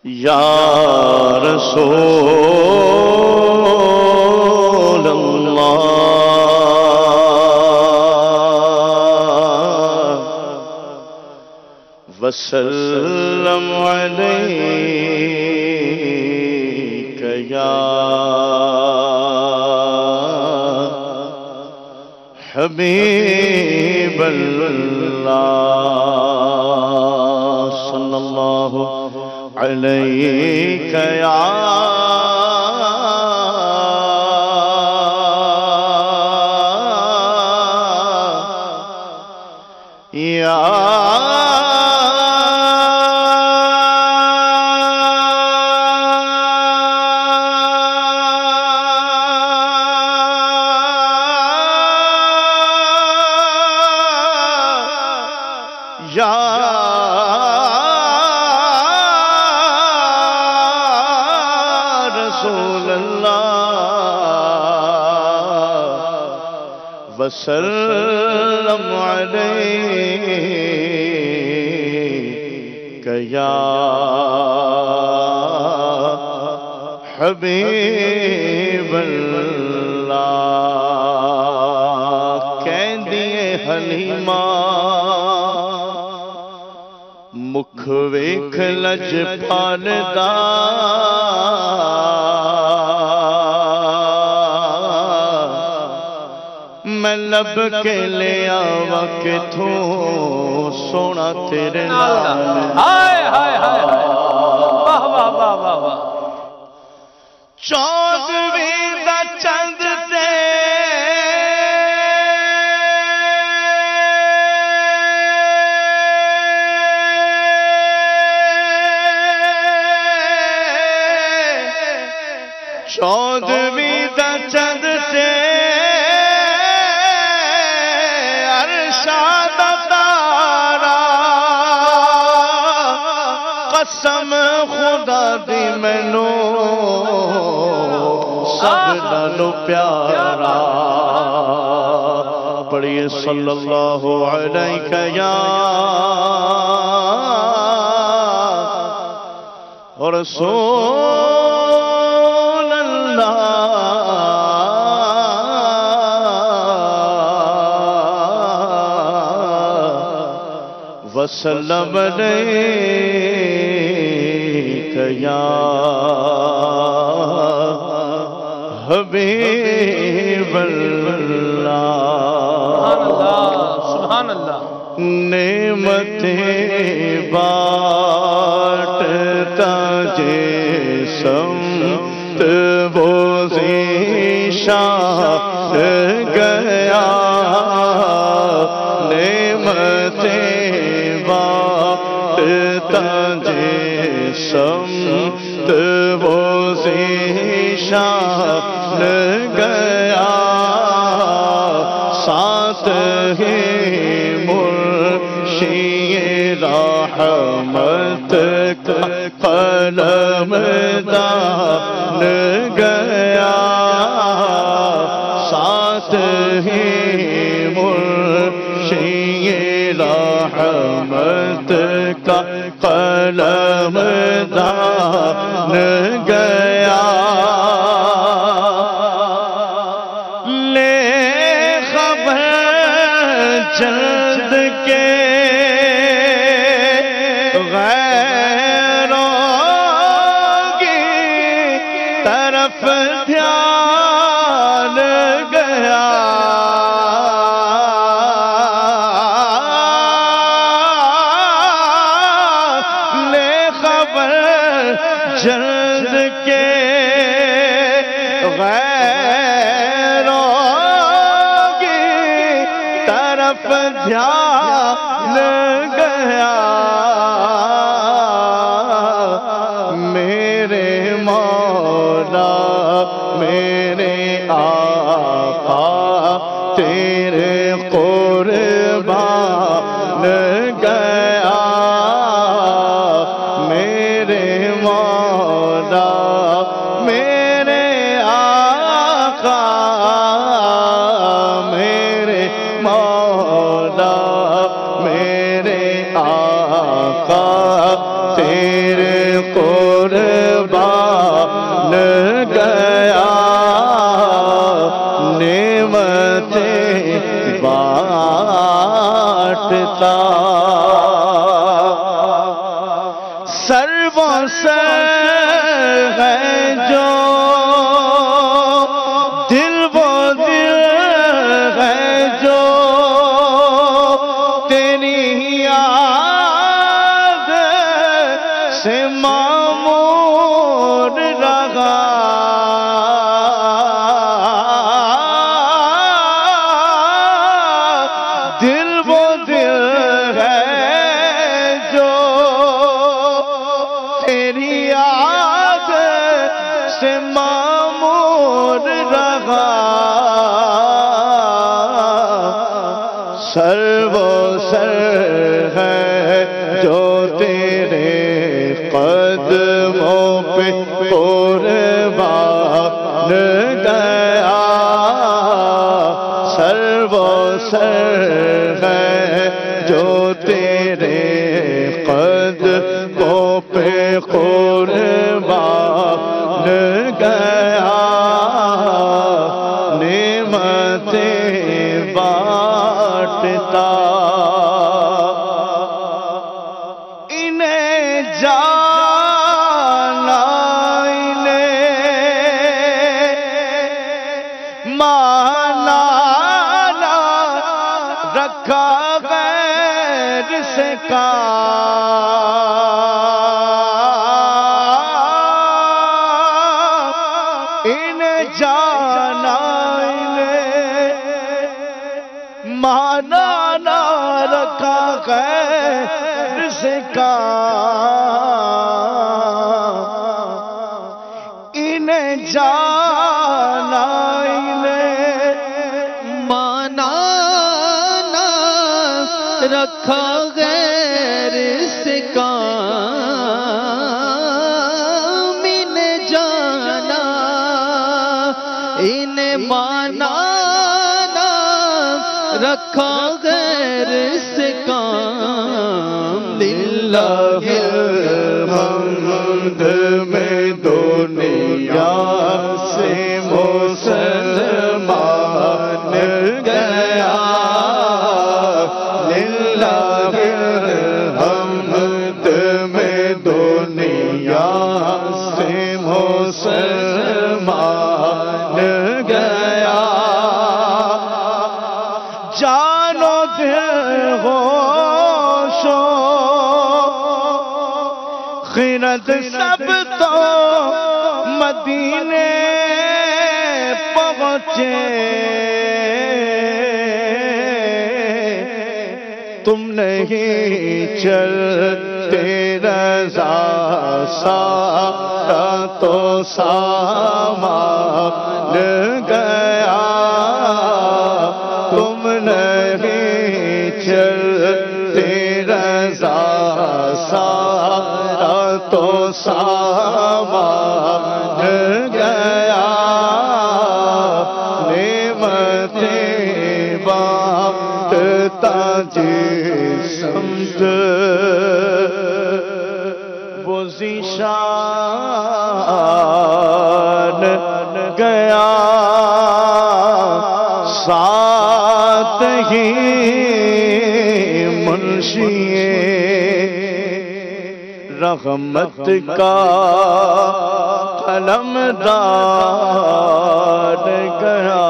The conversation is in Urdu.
یا رسول اللہ وسلم علیک یا حبیب اللہ صلی اللہ علیک یا رسول اللہ وسلم علیک یا حبیب اللہ کہہ دیے حلیمہ مکھ ویکھ لج پالدا میں لب کے لے آوا کتھوں سونا تیرے نام ہائے ہائے ہائے واہ واہ واہ واہ واہ چودھویں دا چند تے چودھویں دا چند تے ارشاد تارا قسم خدا دی مینو سب نالوں پیارا پڑھیے صلی اللہ علیہ یا رسول اللہ وسلم علیک یا حبیب اللہ سبحان اللہ نعمتیں بانٹتا جسمت وہ ذیشان گیا نعمتیں بانٹتا جسمت وہ ذیشان گیا ساتھ ہی مرشی رحمت کا قلم دان گیا ساتھ ہی مرشی رحمت کا قلم دان گیا لے خبر جلد کے طرف دھیان گیا لے خبر جلد کے غیروں کی طرف دھیان گیا میرے مولا میرے آقا تیرے قربان گیا میرے مولا میرے آقا میرے مولا میرے آقا آقا تیرے قربان گیا نعمتیں بانٹتا سرو سر ہے جو دل وہ دل ہے جو تیری یاد سے معمور رہا دل وہ دل ہے جو تیری یاد سے معمور رہا سر وہ سر ہے جو تیرے قدموں پہ قربان گیا سر وہ سر ہے جو تیرے قدموں پہ قربان گیا نعمتیں بانٹتا انہیں جانا انہیں مانا نہ رکھا غیر سے انہیں جانا انہیں مانا نہ رکھا غیر سے انہیں جانا انہیں مانا نہ رکھا غیر سے کام انہیں جانا انہیں مانا نہ رکھا غیر سے کام للہ الحمد میں دنیا سے مسلمان گیا للہ الحمد میں دنیا سے مسلمان گیا جانو دل ہوش و خرد سب تو مدینے پہنچے تم نہیں چلتے رضا سارا تو سامان گیا تم نہیں چلتے رضا سارا تو سامان گیا نعمتیں بانٹتا جی سمجھ وہ ذیشان گیا ساتھ ہی منشی رحمت کا قلم دار گیا